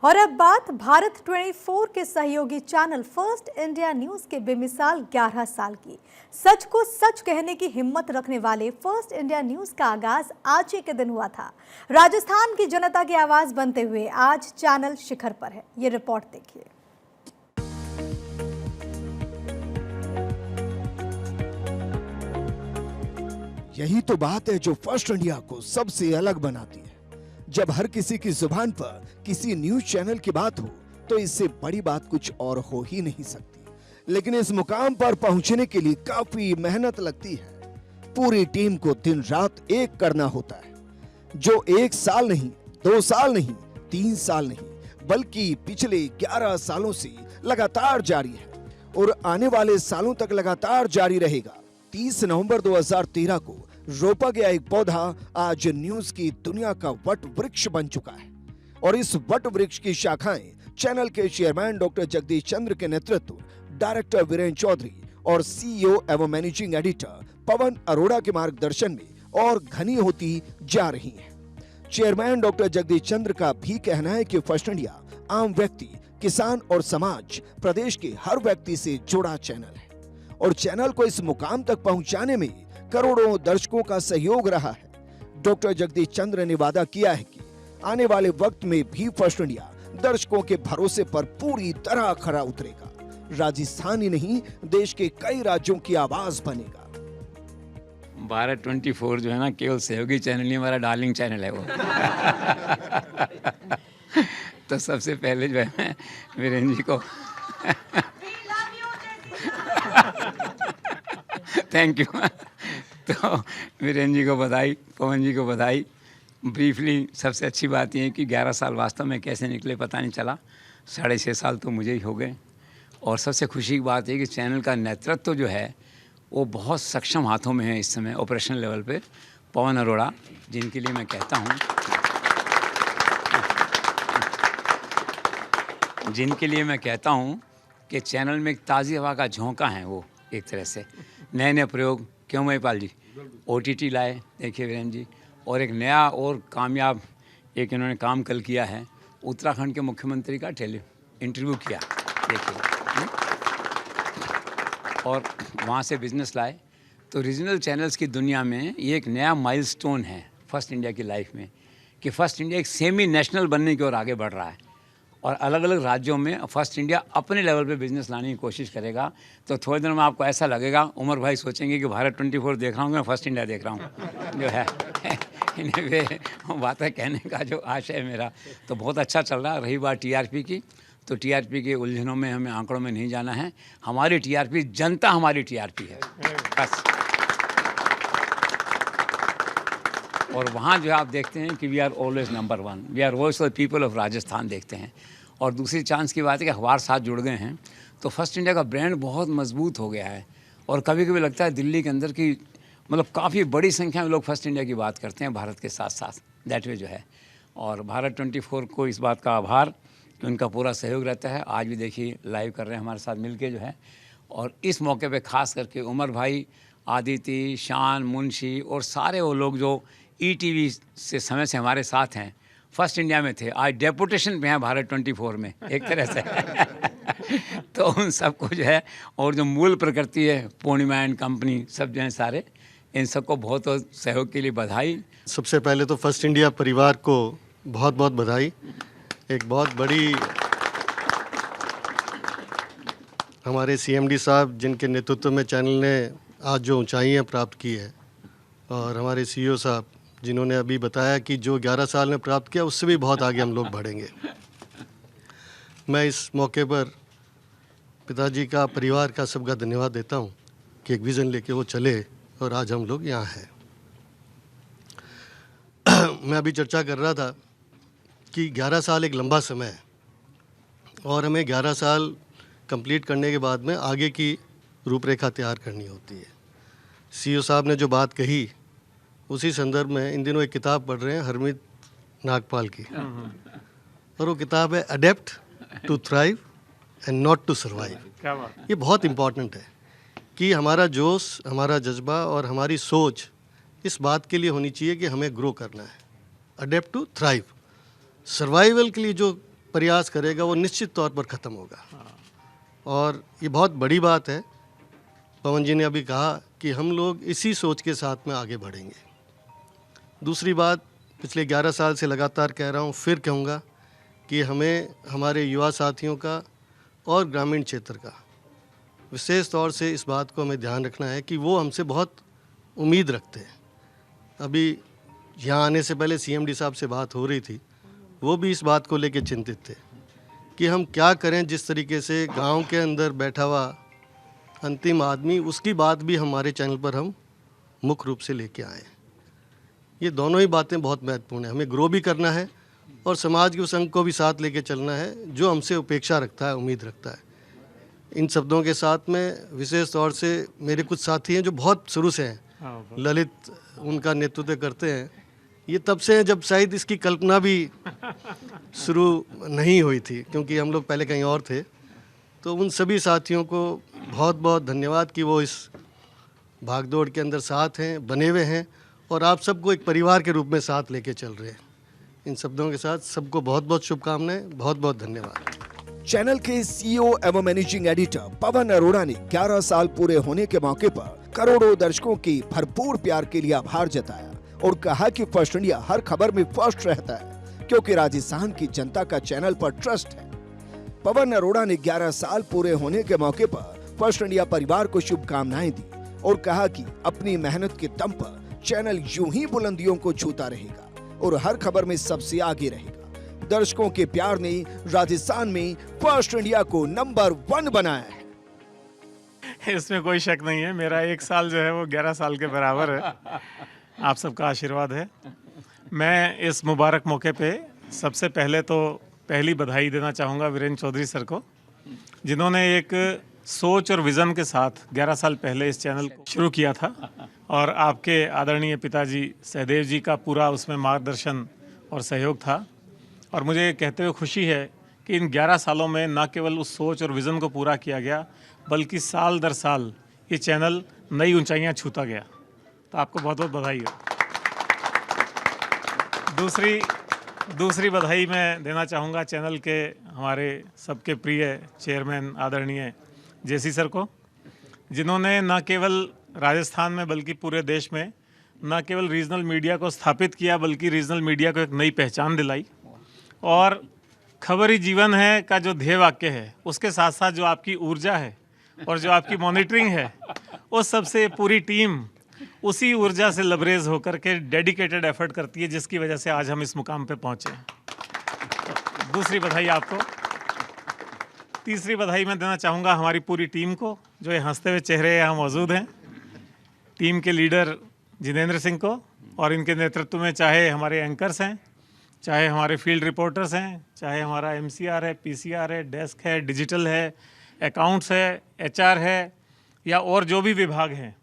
और अब बात भारत 24 के सहयोगी चैनल फर्स्ट इंडिया न्यूज के बेमिसाल 11 साल की। सच को सच कहने की हिम्मत रखने वाले फर्स्ट इंडिया न्यूज का आगाज आज ही के दिन हुआ था। राजस्थान की जनता की आवाज बनते हुए आज चैनल शिखर पर है। ये रिपोर्ट देखिए। यही तो बात है जो फर्स्ट इंडिया को सबसे अलग बनाती है। जब हर किसी की जुबान पर किसी न्यूज चैनल की बात हो तो इससे बड़ी बात कुछ और हो ही नहीं सकती। लेकिन इस मुकाम पर पहुंचने के लिए काफी मेहनत लगती है। पूरी टीम को दिन रात एक करना होता है, जो 1 साल नहीं, 2 साल नहीं, 3 साल नहीं, बल्कि पिछले 11 सालों से लगातार जारी है और आने वाले सालों तक लगातार जारी रहेगा। 30 नवंबर 2013 को रोपा गया एक पौधा आज न्यूज की दुनिया का वट वृक्ष बन चुका है और इस वट वृक्ष की शाखाएं चैनल के चेयरमैन डॉक्टर जगदीश चंद्र के नेतृत्व, डायरेक्टर वीरेंद्र चौधरी और सीईओ एवं मैनेजिंग एडिटर पवन अरोड़ा के मार्गदर्शन में और घनी होती जा रही है। चेयरमैन डॉक्टर जगदीश चंद्र का भी कहना है कि फर्स्ट इंडिया आम व्यक्ति, किसान और समाज, प्रदेश के हर व्यक्ति से जुड़ा चैनल है और चैनल को इस मुकाम तक पहुंचाने में करोड़ों दर्शकों का सहयोग रहा है। डॉक्टर जगदीश चंद्र ने वादा किया है कि आने वाले वक्त में भी फर्स्ट इंडिया दर्शकों के भरोसे पर पूरी तरह खरा उतरेगा। राजस्थान ही नहीं, देश के कई राज्यों की आवाज बनेगा। भारत 24 जो है ना, केवल सहयोगी चैनल नहीं, हमारा डार्लिंग चैनल है वो। तो सबसे पहले जो है वीरेंद्र जी को थैंक यू। तो वीरेंद्र जी को बधाई, पवन जी को बधाई। ब्रीफली सबसे अच्छी बात यह है कि 11 साल वास्तव में कैसे निकले पता नहीं चला। 6.5 साल तो मुझे ही हो गए और सबसे खुशी की बात है कि चैनल का नेतृत्व जो है वो बहुत सक्षम हाथों में है इस समय ऑपरेशनल लेवल पे। पवन अरोड़ा, जिनके लिए मैं कहता हूँ कि चैनल में एक ताज़ी हवा का झोंका है वो, एक तरह से नए नए प्रयोग। क्यों महिपाल जी OTT लाए, देखिए वीरेंद्र जी, और एक नया और कामयाब एक इन्होंने काम कल किया है, उत्तराखंड के मुख्यमंत्री का इंटरव्यू किया, देखिए, और वहाँ से बिजनेस लाए। तो रीजनल चैनल्स की दुनिया में ये एक नया माइलस्टोन है फर्स्ट इंडिया की लाइफ में कि फर्स्ट इंडिया एक सेमी नेशनल बनने की ओर आगे बढ़ रहा है और अलग अलग राज्यों में फर्स्ट इंडिया अपने लेवल पे बिजनेस लाने की कोशिश करेगा। तो थोड़े दिन में आपको ऐसा लगेगा, उमर भाई सोचेंगे कि भारत 24 देख रहा हूँ, मैं फर्स्ट इंडिया देख रहा हूँ जो है। इन्हें वे बातें कहने का जो आशय है मेरा, तो बहुत अच्छा चल रहा है। रही बात TRP की, तो TRP के उलझनों में हमें आंकड़ों में नहीं जाना है। हमारी TRP, जनता हमारी TRP है बस। और वहाँ जो आप देखते हैं कि we are always number 1, we are voice of people of Rajasthan देखते हैं। और दूसरी चांस की बात है कि अखबार साथ जुड़ गए हैं, तो फर्स्ट इंडिया का ब्रांड बहुत मजबूत हो गया है। और कभी कभी लगता है दिल्ली के अंदर की मतलब काफ़ी बड़ी संख्या में लोग फर्स्ट इंडिया की बात करते हैं भारत के साथ साथ, दैट वे जो है। और भारत 24 को इस बात का आभार कि उनका पूरा सहयोग रहता है। आज भी देखिए लाइव कर रहे हैं हमारे साथ मिल के जो है। और इस मौके पर ख़ास करके उमर भाई, आदिति, शान, मुंशी और सारे वो लोग जो ETV से समय से हमारे साथ हैं, फर्स्ट इंडिया में थे, आज डेपुटेशन पे हैं भारत 24 में एक तरह से। तो उन सबको जो है, और जो मूल प्रकृति है पूर्णिमा एंड कंपनी, सब जो हैं सारे, इन सबको बहुत बहुत सहयोग के लिए बधाई। सबसे पहले तो फर्स्ट इंडिया परिवार को बहुत बहुत बधाई। एक बहुत बड़ी हमारे CMD साहब, जिनके नेतृत्व में चैनल ने आज जो ऊंचाइयां प्राप्त की है, और हमारे CEO साहब, जिन्होंने अभी बताया कि जो 11 साल में प्राप्त किया उससे भी बहुत आगे हम लोग बढ़ेंगे। मैं इस मौके पर पिताजी का, परिवार का, सबका धन्यवाद देता हूं कि एक विज़न लेके वो चले और आज हम लोग यहाँ हैं। मैं अभी चर्चा कर रहा था कि 11 साल एक लंबा समय है और हमें 11 साल कंप्लीट करने के बाद में आगे की रूपरेखा तैयार करनी होती है। CEO साहब ने जो बात कही, उसी संदर्भ में इन दिनों एक किताब पढ़ रहे हैं हरमीत नागपाल की, और वो किताब है adept to thrive and not to survive. ये बहुत इम्पॉर्टेंट है कि हमारा जोश, हमारा जज्बा और हमारी सोच इस बात के लिए होनी चाहिए कि हमें ग्रो करना है। अडेप्ट टू थ्राइव, सर्वाइवल के लिए जो प्रयास करेगा वो निश्चित तौर पर ख़त्म होगा। और ये बहुत बड़ी बात है, पवन जी ने अभी कहा कि हम लोग इसी सोच के साथ में आगे बढ़ेंगे। दूसरी बात, पिछले 11 साल से लगातार कह रहा हूँ, फिर कहूँगा कि हमें हमारे युवा साथियों का और ग्रामीण क्षेत्र का विशेष तौर से इस बात को हमें ध्यान रखना है कि वो हमसे बहुत उम्मीद रखते हैं। अभी यहाँ आने से पहले सीएमडी साहब से बात हो रही थी, वो भी इस बात को लेकर चिंतित थे कि हम क्या करें। जिस तरीके से गांव के अंदर बैठा हुआ अंतिम आदमी, उसकी बात भी हमारे चैनल पर हम मुख्य रूप से लेके आए। ये दोनों ही बातें बहुत महत्वपूर्ण है। हमें ग्रो भी करना है और समाज के उस अंग को भी साथ लेके चलना है जो हमसे अपेक्षा रखता है, उम्मीद रखता है। इन शब्दों के साथ में विशेष तौर से मेरे कुछ साथी हैं जो बहुत शुरू से हैं, ललित उनका नेतृत्व करते हैं। ये तब से हैं जब शायद इसकी कल्पना भी शुरू नहीं हुई थी, क्योंकि हम लोग पहले कहीं और थे। तो उन सभी साथियों को बहुत बहुत धन्यवाद कि वो इस भागदौड़ के अंदर साथ हैं, बने हुए हैं और आप सबको एक परिवार के रूप में साथ लेके चल रहे हैं। इन शब्दों के साथ सबको बहुत बहुत शुभकामनाएं, बहुत बहुत धन्यवाद। चैनल के सीईओ एवं मैनेजिंग एडिटर पवन अरोड़ा ने 11 साल पूरे होने के मौके पर करोड़ों दर्शकों की भरपूर प्यार के लिए आभार जताया और कहा कि फर्स्ट इंडिया हर खबर में फर्स्ट रहता है क्योंकि राजस्थान की जनता का चैनल पर ट्रस्ट है। पवन अरोड़ा ने 11 साल पूरे होने के मौके पर फर्स्ट इंडिया परिवार को शुभकामनाएं दी और कहा कि अपनी मेहनत के दम पर चैनल यूं ही बुलंदियों को छूता रहेगा और हर खबर में सबसे आगे रहेगा। दर्शकों के प्यार ने राजस्थान में फर्स्ट इंडिया को नंबर 1 बनाया है। इसमें कोई शक नहीं है। मेरा 1 साल जो है वो 11 साल के बराबर है। आप सबका आशीर्वाद है। मैं इस मुबारक मौके पे सबसे पहले तो पहली बधाई देना चाहूँगा वीरेंद्र चौधरी सर को, जिन्होंने एक सोच और विज़न के साथ 11 साल पहले इस चैनल को शुरू किया था और आपके आदरणीय पिताजी सहदेव जी का पूरा उसमें मार्गदर्शन और सहयोग था। और मुझे कहते हुए खुशी है कि इन 11 सालों में न केवल उस सोच और विज़न को पूरा किया गया, बल्कि साल दर साल ये चैनल नई ऊंचाइयां छूता गया। तो आपको बहुत बहुत बधाई हो। दूसरी बधाई मैं देना चाहूँगा चैनल के हमारे सबके प्रिय चेयरमैन आदरणीय जेसी सर को, जिन्होंने न केवल राजस्थान में बल्कि पूरे देश में न केवल रीजनल मीडिया को स्थापित किया, बल्कि रीजनल मीडिया को एक नई पहचान दिलाई। और खबर ही जीवन है का जो ध्येय वाक्य है, उसके साथ साथ जो आपकी ऊर्जा है और जो आपकी मॉनिटरिंग है, उस सबसे पूरी टीम उसी ऊर्जा से लबरेज होकर के डेडिकेटेड एफर्ट करती है, जिसकी वजह से आज हम इस मुकाम पे पहुँचे हैं। तो दूसरी बधाई आपको। तीसरी बधाई मैं देना चाहूँगा हमारी पूरी टीम को, जो ये हंसते हुए चेहरे यहाँ मौजूद हैं। टीम के लीडर जितेंद्र सिंह को और इनके नेतृत्व में चाहे हमारे एंकर्स हैं, चाहे हमारे फील्ड रिपोर्टर्स हैं, चाहे हमारा एमसीआर है, पीसीआर है, डेस्क है, डिजिटल है, अकाउंट्स है, एचआर है या और जो भी विभाग हैं,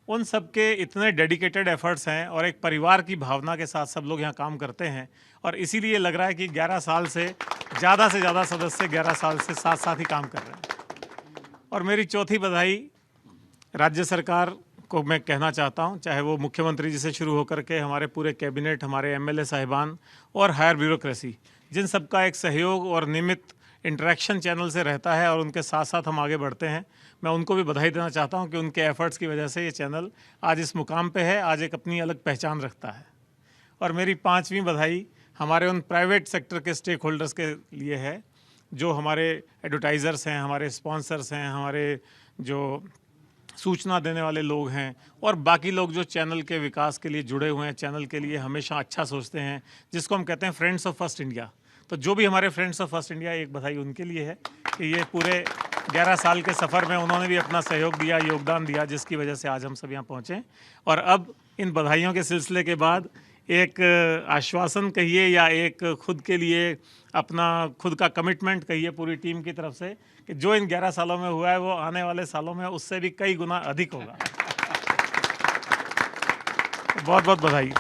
उन सब के इतने डेडिकेटेड एफर्ट्स हैं और एक परिवार की भावना के साथ सब लोग यहाँ काम करते हैं। और इसीलिए लग रहा है कि 11 साल से ज़्यादा सदस्य 11 साल से साथ साथ ही काम कर रहे हैं। और मेरी चौथी बधाई राज्य सरकार को मैं कहना चाहता हूं, चाहे वो मुख्यमंत्री जी से शुरू होकर के हमारे पूरे कैबिनेट, हमारे एमएलए साहिबान और हायर ब्यूरोक्रेसी, जिन सब का एक सहयोग और नियमित इंटरेक्शन चैनल से रहता है और उनके साथ साथ हम आगे बढ़ते हैं। मैं उनको भी बधाई देना चाहता हूं कि उनके एफर्ट्स की वजह से ये चैनल आज इस मुकाम पे है, आज एक अपनी अलग पहचान रखता है। और मेरी 5वीं बधाई हमारे उन प्राइवेट सेक्टर के स्टेक होल्डर्स के लिए है, जो हमारे एडवर्टाइज़र्स हैं, हमारे स्पॉन्सर्स हैं, हमारे जो सूचना देने वाले लोग हैं और बाकी लोग जो चैनल के विकास के लिए जुड़े हुए हैं, चैनल के लिए हमेशा अच्छा सोचते हैं, जिसको हम कहते हैं फ्रेंड्स ऑफ फर्स्ट इंडिया। तो जो भी हमारे फ्रेंड्स ऑफ फर्स्ट इंडिया, एक बधाई उनके लिए है कि ये पूरे 11 साल के सफ़र में उन्होंने भी अपना सहयोग दिया, योगदान दिया, जिसकी वजह से आज हम सब यहाँ पहुँचे। और अब इन बधाइयों के सिलसिले के बाद एक आश्वासन कहिए या एक खुद के लिए अपना खुद का कमिटमेंट कहिए पूरी टीम की तरफ से कि जो इन 11 सालों में हुआ है वो आने वाले सालों में उससे भी कई गुना अधिक होगा। बहुत बहुत बधाई।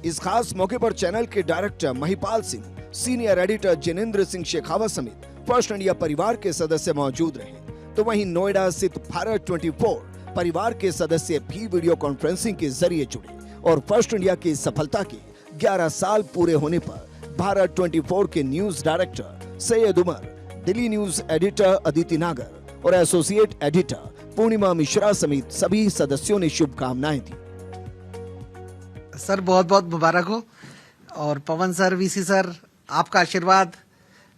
इस खास मौके पर चैनल के director Mahipal Singh, senior editor Jinendra Singh Shekhawat समेत फर्स्ट इंडिया परिवार के सदस्य मौजूद रहे। तो वहीं नोएडा स्थित भारत 24 परिवार के सदस्य भी वीडियो कॉन्फ्रेंसिंग के जरिए जुड़े और फर्स्ट इंडिया की सफलता के 11 साल पूरे होने पर भारत 24 के news director Syed Umar, Delhi news editor Aditi Nagar और एसोसिएट एडिटर पूर्णिमा मिश्रा समेत सभी सदस्यों ने शुभकामनाएं दी। सर बहुत बहुत मुबारक हो, और पवन सर, वीसी सर, आपका आशीर्वाद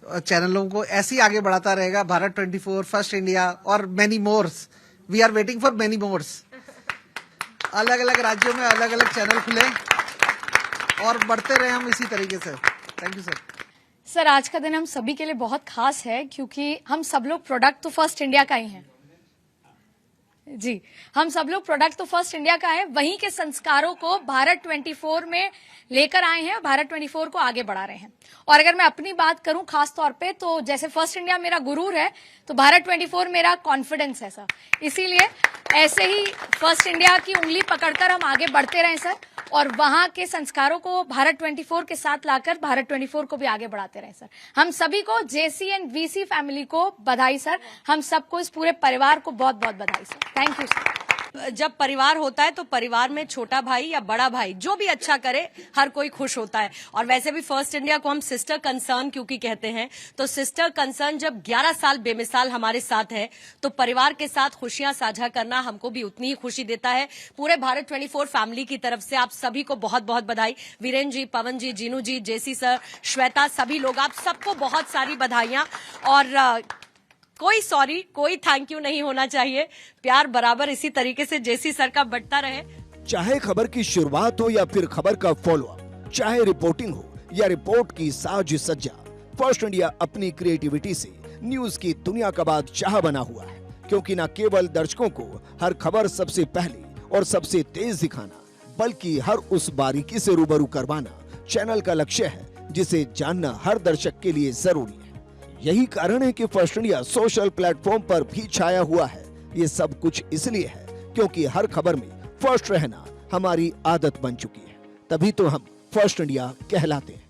चैनलों को ऐसे ही आगे बढ़ाता रहेगा। भारत 24, फर्स्ट इंडिया और many mores, we are waiting for many mores. अलग अलग राज्यों में अलग अलग चैनल खुले और बढ़ते रहे हम इसी तरीके से। Thank you sir. सर, आज का दिन हम सभी के लिए बहुत खास है क्योंकि हम सब लोग प्रोडक्ट तो फर्स्ट इंडिया का ही हैं। जी, हम सब लोग प्रोडक्ट तो फर्स्ट इंडिया का है, वहीं के संस्कारों को भारत 24 में लेकर आए हैं, भारत 24 को आगे बढ़ा रहे हैं। और अगर मैं अपनी बात करूं खास तौर पे, तो जैसे फर्स्ट इंडिया मेरा गुरूर है, तो भारत 24 मेरा कॉन्फिडेंस है सर। इसीलिए ऐसे ही फर्स्ट इंडिया की उंगली पकड़कर हम आगे बढ़ते रहें सर, और वहां के संस्कारों को भारत 24 के साथ लाकर भारत 24 को भी आगे बढ़ाते रहें सर। हम सभी को, जेसी एंड वीसी फैमिली को बधाई सर, हम सबको, इस पूरे परिवार को बहुत बहुत बधाई सर। Thank you sir. जब परिवार होता है तो परिवार में छोटा भाई या बड़ा भाई जो भी अच्छा करे हर कोई खुश होता है। और वैसे भी फर्स्ट इंडिया को हम सिस्टर कंसर्न क्योंकि कहते हैं, तो सिस्टर कंसर्न जब 11 साल बेमिसाल हमारे साथ है, तो परिवार के साथ खुशियां साझा करना हमको भी उतनी ही खुशी देता है। पूरे भारत 24 फैमिली की तरफ से आप सभी को बहुत बहुत बधाई। वीरेंद्र जी, पवन जी, जीनू जी, जेसी सर, श्वेता, सभी लोग, आप सबको बहुत सारी बधाइयां। और कोई सॉरी, कोई थैंक यू नहीं होना चाहिए। प्यार बराबर इसी तरीके से जेसी सर का बढ़ता रहे। चाहे खबर की शुरुआत हो या फिर खबर का फॉलोअप, चाहे रिपोर्टिंग हो या रिपोर्ट की साज सज्जा, फर्स्ट इंडिया अपनी क्रिएटिविटी से न्यूज की दुनिया का बादशाह बना हुआ है। क्योंकि न केवल दर्शकों को हर खबर सबसे पहले और सबसे तेज दिखाना, बल्कि हर उस बारीकी से रूबरू करवाना चैनल का लक्ष्य है, जिसे जानना हर दर्शक के लिए जरूरी है। यही कारण है कि फर्स्ट इंडिया सोशल प्लेटफॉर्म पर भी छाया हुआ है। ये सब कुछ इसलिए है क्योंकि हर खबर में फर्स्ट रहना हमारी आदत बन चुकी है। तभी तो हम फर्स्ट इंडिया कहलाते हैं।